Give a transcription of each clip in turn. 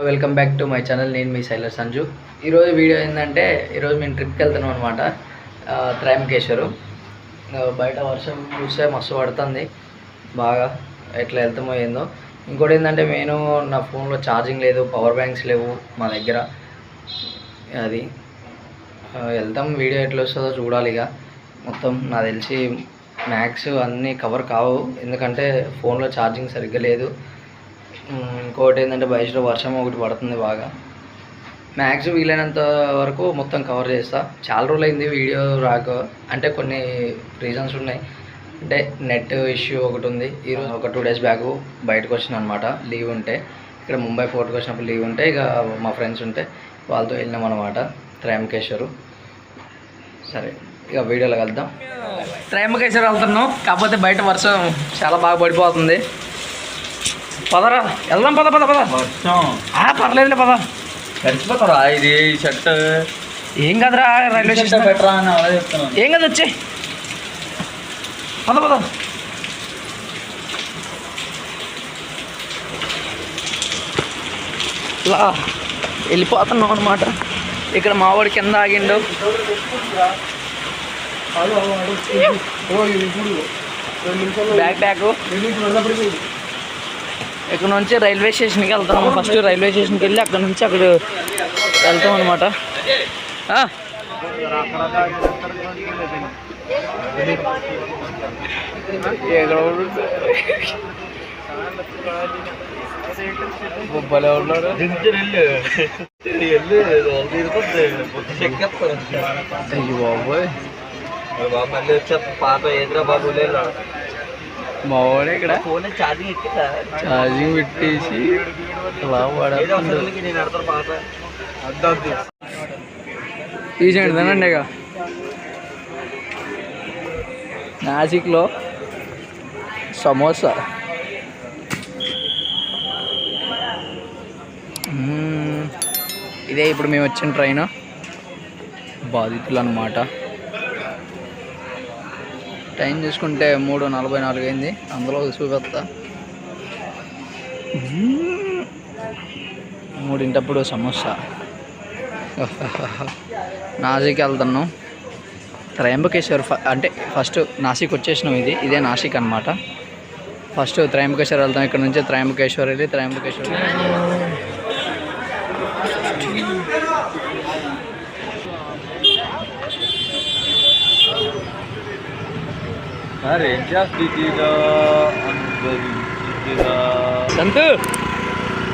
Welcome back to my channel. నేను మీ sailor Sanju. ఈరోజు video ఏంటంటే ఈరోజు మేము ట్రిప్కి వెళ్తున్నాం అనమాట. త్రయంబకేశ్వరం. బయట వర్షం చూస్తే మస్తు పడుతుంది బాగా. ఎట్లా వెళ్తామో ఏందో. ఇంకోటి ఏంటంటే నేను నా ఫోన్లో ఛార్జింగ్ లేదు, పవర్ బ్యాంక్స్ లేవు మా దగ్గర. అది వెళ్తాం. వీడియో ఎట్లా వస్తుందో చూడాలి. ఇక మొత్తం నాకు తెలిసి మ్యాక్స్ అన్నీ కవర్ కావు, ఎందుకంటే ఫోన్లో ఛార్జింగ్ సరిగ్గా లేదు. ఇంకోటి ఏంటంటే బయటలో వర్షం ఒకటి పడుతుంది బాగా. మ్యాక్స్ వీలైనంత వరకు మొత్తం కవర్ చేస్తా. చాలా రోజులు అయింది వీడియో రాక, అంటే కొన్ని రీజన్స్ ఉన్నాయి. అంటే నెట్ ఇష్యూ ఒకటి ఉంది. ఈరోజు ఒక 2 days బ్యాక్ బయటకు వచ్చిన అనమాట, లీవ్ ఉంటే. ఇక్కడ ముంబై ఫోర్ట్కి వచ్చినప్పుడు లీవ్ ఉంటే ఇక మా ఫ్రెండ్స్ ఉంటే వాళ్ళతో వెళ్ళినాం అనమాట త్రయంబకేశ్వరం. సరే ఇక వీడియోలో వెళ్దాం. త్రయంబకేశ్వరం వెళ్తున్నాం, కాకపోతే బయట వర్షం చాలా బాగా పడిపోతుంది. పదరా వెళ్దాం, పద పద పద. పర్లేదులే పద. గడిచిపోతారా ఇది షర్ట్? ఏం కదరా, రైల్వే స్టేషన్ బెటరా అని అలా చెప్తున్నాను. ఏం కదా, వచ్చే పద పద. ఇలా వెళ్ళిపోతున్నాం అనమాట. ఇక్కడ మావాడి కింద ఆగిండు. బ్యాగ్ ఇక్కడ నుంచి రైల్వే స్టేషన్కి వెళ్తాము. ఫస్ట్ రైల్వే స్టేషన్కి వెళ్ళి అక్కడ నుంచి అక్కడ వెళ్తాం అనమాట. మళ్ళీ వచ్చే పాత ఎదురా బాబు మా వాడే ఇక్కడ ఫోన్ ఛార్జింగ్ పెట్టేసి తీసేయండి తినండి. ఇక నాసిక్లో సమోసా. ఇదే ఇప్పుడు మేము వచ్చిన ట్రైన్. బాధితులు అన్నమాట. టైం చూసుకుంటే 3:44 అయింది. అందులో చూపెత్తా 3 సమోసా. నాసిక్ వెళ్తున్నాం. త్రయంబకేశ్వర్ అంటే ఫస్ట్ నాసిక్ వచ్చేసినాం. ఇదే నాసిక్ అనమాట. ఫస్ట్ త్రయంబకేశ్వర్ వెళ్తాం. ఇక్కడ నుంచి త్రయంబకేశ్వర్ వెళ్ళి త్రయంబకేశ్వర్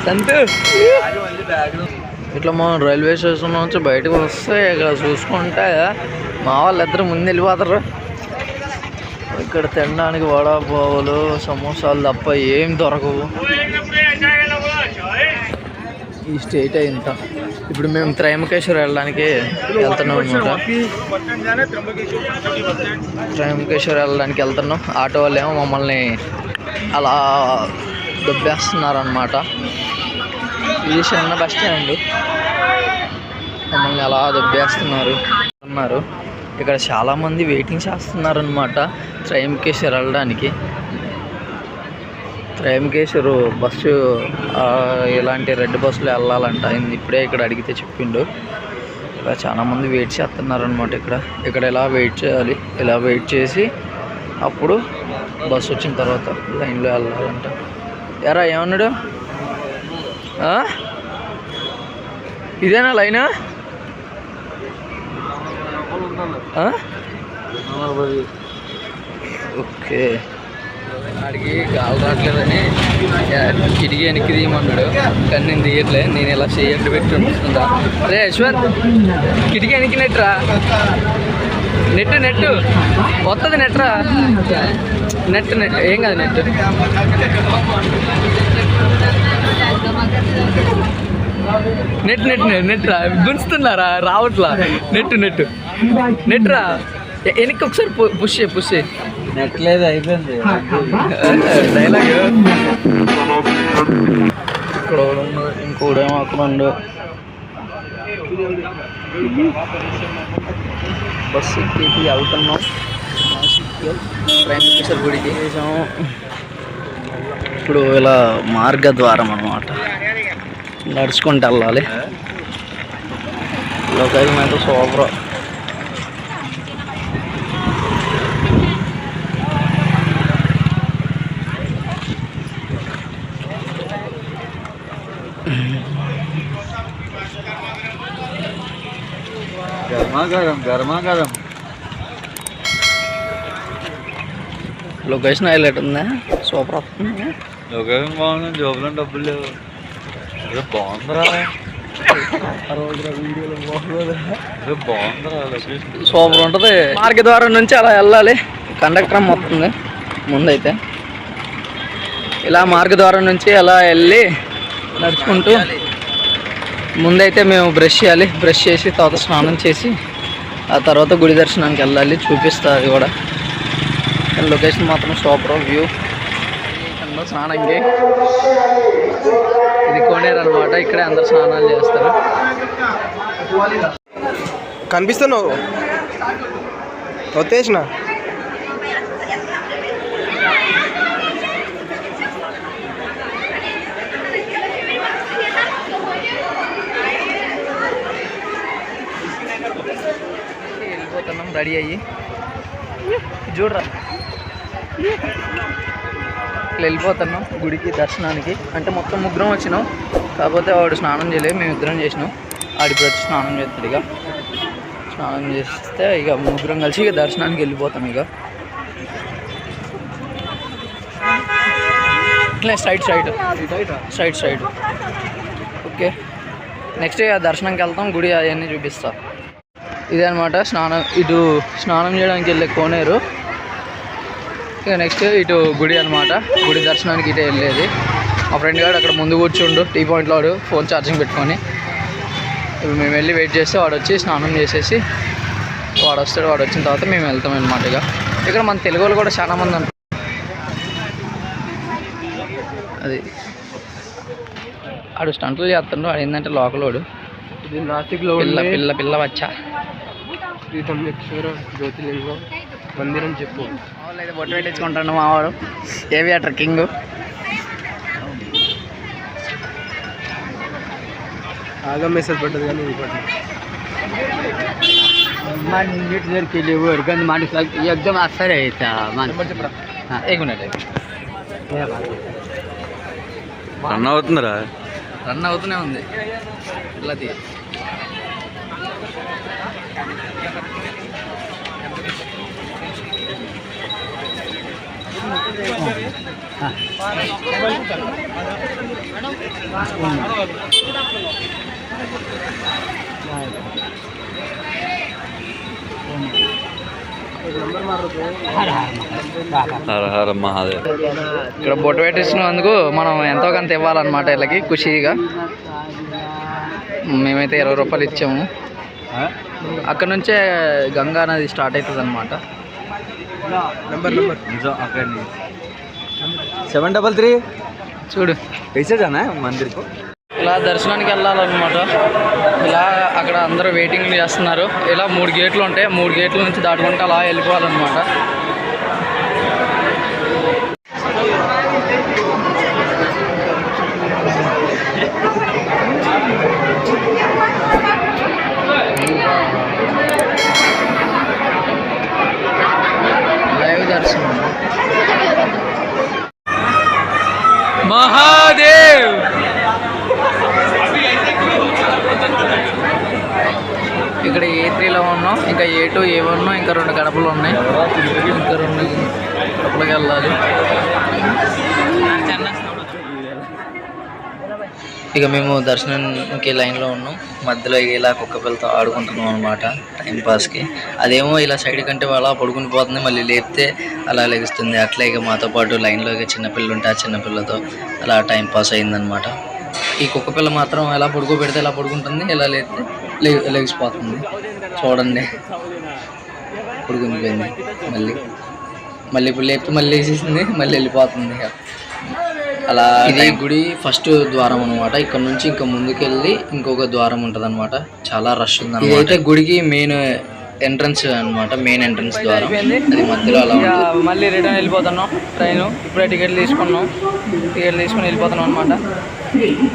సంతు ఇట్లా మనం రైల్వే స్టేషన్ నుంచి బయటకు వస్తే ఇక్కడ చూసుకుంటే మా వాళ్ళిద్దరు ముందు వెళ్ళిపోతారు. ఇక్కడ తినడానికి వడాపావులు సమోసాలు తప్ప ఏం దొరకవు. ఈ స్టేట్ ఇంత. ఇప్పుడు మేము త్రయంబకేశ్వరం వెళ్ళడానికి వెళ్తున్నాం అనమాట. త్రయంబకేశ్వరం వెళ్ళడానికి వెళ్తున్నాం. ఆటో వాళ్ళు ఏమో మమ్మల్ని అలా దొబ్బేస్తున్నారనమాట. ఇది చిన్న బస్ స్టాండ్. మమ్మల్ని అలా దొబ్బేస్తున్నారు. ఇక్కడ చాలామంది వెయిటింగ్ చేస్తున్నారనమాట త్రయంబకేశ్వరం వెళ్ళడానికి. త్రయంబకేశ్వర్ బస్సు ఇలాంటి రెడ్ బస్సులో వెళ్ళాలంట. ఇప్పుడే ఇక్కడ అడిగితే చెప్పిండు. ఇలా చాలామంది వెయిట్ చేస్తున్నారనమాట. ఇక్కడ ఇలా వెయిట్ చేయాలి. ఇలా వెయిట్ చేసి అప్పుడు బస్సు వచ్చిన తర్వాత లైన్లో వెళ్ళాలంట. ఎరా ఏమన్నాడు? ఇదేనా లైనా? ఓకే. అడిగి గాలి రావట్లేదని కిటికీ వెనక్కి తీయమన్నాడు, కానీ నేను తీయట్లే. నేను ఇలా చేయట్లు పెట్టి ఉంటుందా. అరే యశ్వర్, కిటికీ వెనక్కి నెట్రా. నెట్ వస్తుంది. నెట్రా నెట్ ఏం కాదు. నెట్రా గుంచుతున్నారా? రావట్లా. నెట్రా వెనక్కి ఒకసారి పుష్ నెట్ లేదు, అయిపోయింది డైలాగ్. ఇక్కడ ఇంకోడేమో అక్కడ ఉండు. బస్సు ఎక్కి వెళ్తున్నాం త్రయంబకేశ్వర గుడికి. ఇప్పుడు ఇలా మార్గద్వారం అన్నమాట. నడుచుకుంటూ వెళ్ళాలి. లొకేషన్ అయితే సూపర్. గర్మాగరం లొకేషన్ హైలైట్ ఉందా, సూపర్ వస్తుంది. లొకేషన్ బాగుంది, జోబులో డబ్బులు లేవు. బాగుందిరా బాగుందిరా లొకేషన్ సూపర్ ఉంటుంది. మార్గ ద్వారం నుంచి అలా వెళ్ళాలి. కండక్టర్ మొత్తం ముందైతే ఇలా మార్గ ద్వారం నుంచి అలా వెళ్ళి నడుచుకుంటూ ముందైతే మేము బ్రష్ చేయాలి. బ్రష్ చేసి తర్వాత స్నానం చేసి ఆ తర్వాత గుడి దర్శనానికి వెళ్ళాలి. చూపిస్తా అది కూడా. లొకేషన్ మాత్రం సూపర్. వ్యూ స్నానంకి ఇది కోనేరు అనమాట. ఇక్కడే అందరు స్నానాలు చేస్తారు. కనిపిస్తున్నావు వచ్చేసిన వెళ్ళిపోతున్నాం రెడీ అయ్యి. చూడరా ఇట్లా వెళ్ళిపోతున్నాం గుడికి దర్శనానికి. అంటే మొత్తం ముగ్గురం వచ్చినాం, కాకపోతే వాడు స్నానం చేయలేదు, మేము ఇద్దరం చేసినాం. ఆడిప్పుడు వచ్చి స్నానం చేస్తాడు. ఇక స్నానం చేస్తే ఇక ముగ్గురం కలిసి ఇక దర్శనానికి వెళ్ళిపోతాం. ఇక ఇట్లా సైడ్ ఓకే. నెక్స్ట్ ఇక దర్శనంకి వెళ్తాం. గుడి అవన్నీ చూపిస్తా. ఇదే అనమాట స్నానం చేయడానికి వెళ్ళే కోనేరు. ఇక నెక్స్ట్ ఇటు గుడి అనమాట. గుడి దర్శనానికి ఇటే వెళ్ళేది. మా ఫ్రెండ్ గారు అక్కడ ముందు కూర్చుండు టీ పాయింట్లో, వాడు ఫోన్ ఛార్జింగ్ పెట్టుకొని. ఇప్పుడు మేము వెళ్ళి వెయిట్ చేస్తే వాడు వచ్చి స్నానం చేసేసి వాడు వస్తాడు. వాడు వచ్చిన తర్వాత మేము వెళ్తాం అనమాట. ఇక ఇక్కడ మన తెలుగు వాళ్ళు కూడా చాలా మంది ఉంటారు. అది వాడు స్టంట్లు చేస్తుండ్రు. వాడు ఏంటంటే లోకల్ వాడు. ఇది నాసిక్లో పిల్ల వచ్చా శ్రీతంబేశ్వర జ్యోతిర్లింగం మందిరం చెప్పు. మామూలు అయితే బొట్టు పెట్టించుకుంటాను మా వాడు. ఏవియాటర్ కింగ్. ఆగా మెసేజ్ పడ్డది కానీ ఇది పడ్డది. एकदम अच्छा रहता एक मिनट రన్ అవుతుందిరా. రన్ అవుతూనే ఉంది. ఇలా తీ హర హర మహాదేవ్. ఇక్కడ బొట్టు పెట్టించినందుకు మనం ఎంతో కొంత ఇవ్వాలన్నమాట. వీళ్ళకి ఖుషీగా మేమైతే 20 రూపాయలు ఇచ్చాము. అక్కడ నుంచే గంగా నది స్టార్ట్ అవుతుంది అనమాట. నంబర్ 733 చూడు कैसे जाना है मंदिर को. ఇలా దర్శనానికి వెళ్ళాలన్నమాట. ఇలా అక్కడ అందరూ వెయిటింగ్ చేస్తున్నారు. ఇలా 3 గేట్లు ఉంటాయి. 3 గేట్ల నుంచి దాటుకుంటే అలా వెళ్ళిపోవాలన్నమాట. లైవ్ దర్శనం. మహాదేవ్. ఇక్కడ A3లో ఉన్నాం. ఇంకా A2 A1 ఇంకా 2 గడపలు ఉన్నాయి. ఇంకా 2 గడపలకి వెళ్ళాలి. ఇక మేము దర్శనానికి లైన్లో ఉన్నాం. మధ్యలో ఇలా కుక్క పిల్లతో ఆడుకుంటున్నాం అనమాట టైంపాస్కి. అదేమో ఇలా సైడ్ కంటే అలా పడుకుని పోతుంది, మళ్ళీ లేపితే అలా లెగుస్తుంది. అట్లా ఇక మాతో పాటు లైన్లో ఇక చిన్నపిల్లలు ఉంటే ఆ చిన్నపిల్లతో అలా టైంపాస్ అయిందనమాట. ఈ కుక్క పిల్ల మాత్రం ఎలా పడుకోబెడితే ఎలా పడుకుంటుంది, ఎలా లేపితే లెగిసిపోతుంది. చూడండి పడుకునిపోయింది. మళ్ళీ ఇప్పుడు లేపితే మళ్ళీ లేచేసింది, మళ్ళీ వెళ్ళిపోతుంది. అలా ఇది గుడి ఫస్ట్ ద్వారం అనమాట. ఇక్కడ నుంచి ఇంకా ముందుకెళ్ళి ఇంకొక ద్వారం ఉంటుంది అనమాట. చాలా రష్ ఉంది. ఇదైతే గుడికి మెయిన్ ఎంట్రన్స్ అన్నమాట, మెయిన్ ఎంట్రన్స్ ద్వారా. అయిపోయింది. అది మధ్యలో అలా ఇక ఉంటుంది. మళ్ళీ రిటర్న్ వెళ్ళిపోతున్నాం ట్రైన్. ఇప్పుడే టికెట్లు తీసుకున్నాం, టికెట్లు తీసుకుని వెళ్ళిపోతున్నాం అనమాట.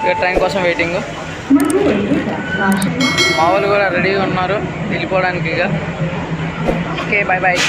ఇక ట్రైన్ కోసం వెయిటింగ్. మా వాళ్ళు కూడా రెడీగా ఉన్నారు వెళ్ళిపోవడానికి. ఇక ఓకే, బాయ్ బాయ్.